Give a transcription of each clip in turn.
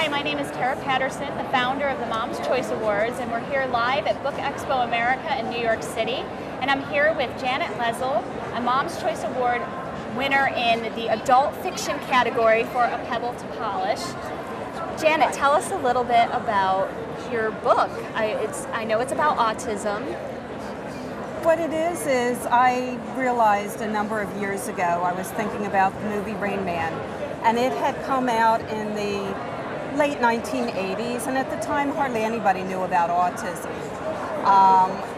Hi, my name is Tara Patterson, the founder of the Mom's Choice Awards, and we're here live at Book Expo America in New York City. And I'm here with Janet Leszl, a Mom's Choice Award winner in the adult fiction category for A Pebble To Polish. Janet, tell us a little bit about your book. I know it's about autism. What it is I realized a number of years ago, I was thinking about the movie Rain Man, and it had come out in the late 1980s, and at the time hardly anybody knew about autism.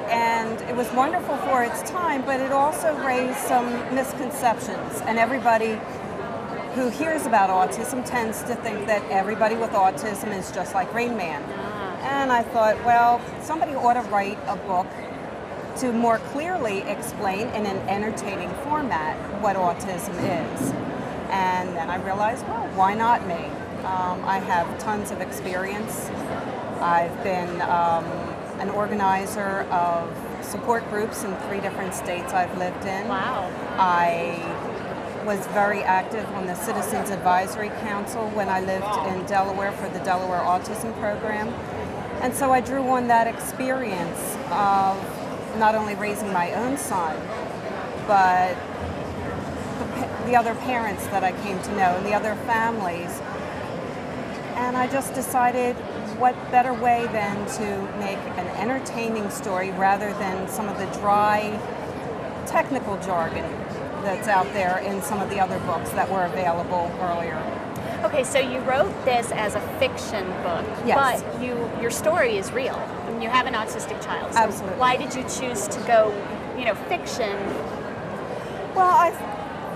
And it was wonderful for its time, but it also raised some misconceptions, and everybody who hears about autism tends to think that everybody with autism is just like Rain Man. And I thought, well, somebody ought to write a book to more clearly explain in an entertaining format what autism is. And then I realized, well, why not me? I have tons of experience. I've been an organizer of support groups in 3 different states I've lived in. Wow. I was very active on the Citizens Advisory Council when I lived in Delaware for the Delaware Autism Program. And so I drew on that experience of not only raising my own son, but the other parents that I came to know and the other families. And I just decided what better way than to make an entertaining story rather than some of the dry technical jargon that's out there in some of the other books that were available earlier. Okay, so you wrote this as a fiction book, yes, but your story is real. I mean, you have an autistic child. So absolutely. Why did you choose to go, fiction? Well,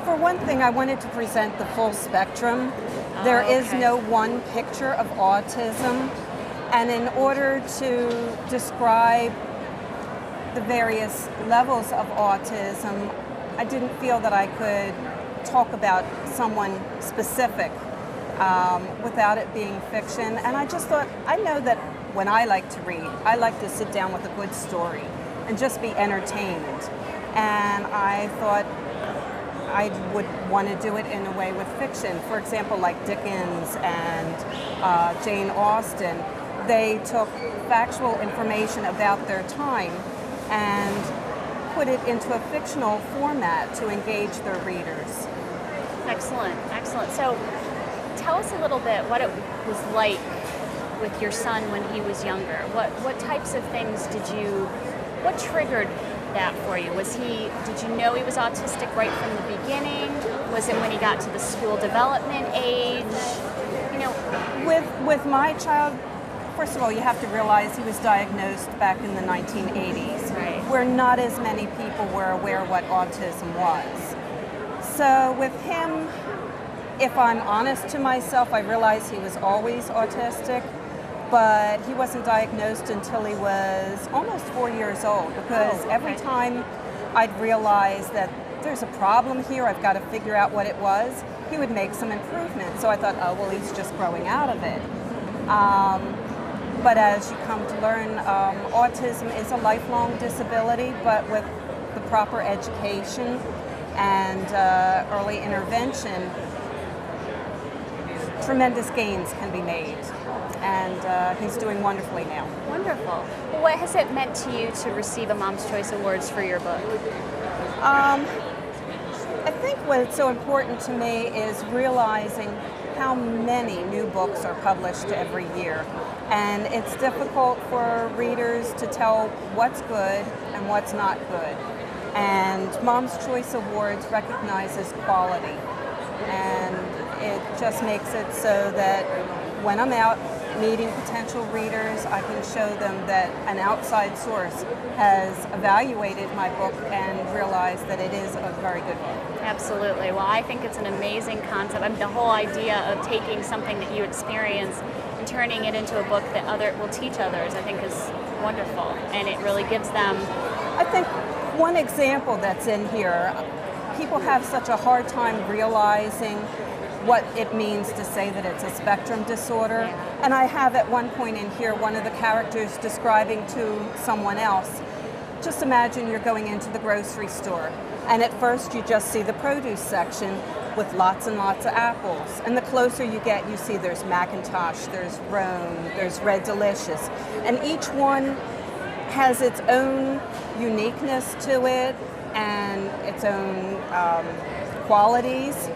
for one thing, I wanted to present the full spectrum. There is no one picture of autism, and in order to describe the various levels of autism, I didn't feel that I could talk about someone specific without it being fiction. And I just thought, I know that when I like to read, I like to sit down with a good story and just be entertained. And I thought I would want to do it in a way with fiction. For example, like Dickens and Jane Austen, they took factual information about their time and put it into a fictional format to engage their readers. Excellent, excellent. So tell us a little bit what it was like with your son when he was younger. What types of things what triggered that for you? Did you know he was autistic right from the beginning? Was it when he got to the school development age? With my child, first of all, you have to realize he was diagnosed back in the 1980s, right, where not as many people were aware what autism was. So with him, if I'm honest to myself, I realized he was always autistic, but he wasn't diagnosed until he was almost 4 years old, because every time I'd realize that there's a problem here, I've got to figure out what it was, he would make some improvements. So I thought, oh, well, he's just growing out of it. But as you come to learn, autism is a lifelong disability, but with the proper education and early intervention, tremendous gains can be made. And he's doing wonderfully now. Wonderful. Well, what has it meant to you to receive a Mom's Choice Awards for your book? I think what's so important to me is realizing how many new books are published every year. And it's difficult for readers to tell what's good and what's not good. And Mom's Choice Awards recognizes quality. And it just makes it so that when I'm out meeting potential readers, I can show them that an outside source has evaluated my book and realized that it is a very good book. Absolutely. Well, I think it's an amazing concept. I mean, the whole idea of taking something that you experience and turning it into a book that will teach others, I think is wonderful. And it really gives them... I think one example that's in here, people have such a hard time realizing what it means to say that it's a spectrum disorder. Yeah. And I have at one point in here one of the characters describing to someone else, just imagine you're going into the grocery store and at first you just see the produce section, with lots and lots of apples. And the closer you get, you see there's Macintosh, there's Rome, there's Red Delicious. And each one has its own uniqueness to it and its own qualities,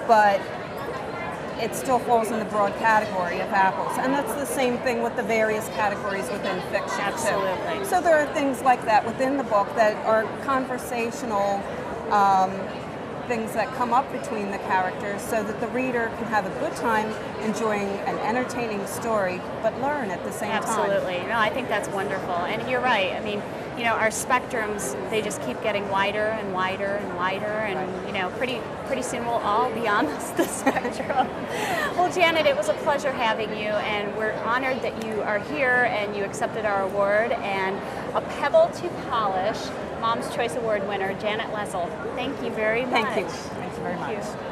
but it still falls in the broad category of apples. And that's the same thing with the various categories within fiction, Absolutely. too. So there are things like that within the book that are conversational things that come up between the characters so that the reader can have a good time enjoying an entertaining story, but learn at the same time. Absolutely. No, I think that's wonderful. And you're right. I mean, you know, our spectrums, they just keep getting wider and wider and wider, and, you know, pretty soon we'll all be on the spectrum. Well, Janet, it was a pleasure having you, and we're honored that you are here and you accepted our award. And A Pebble to Polish, Mom's Choice Award winner, Janet Leszl. Thank you very much. Thank you. Thank you very much. Thank you.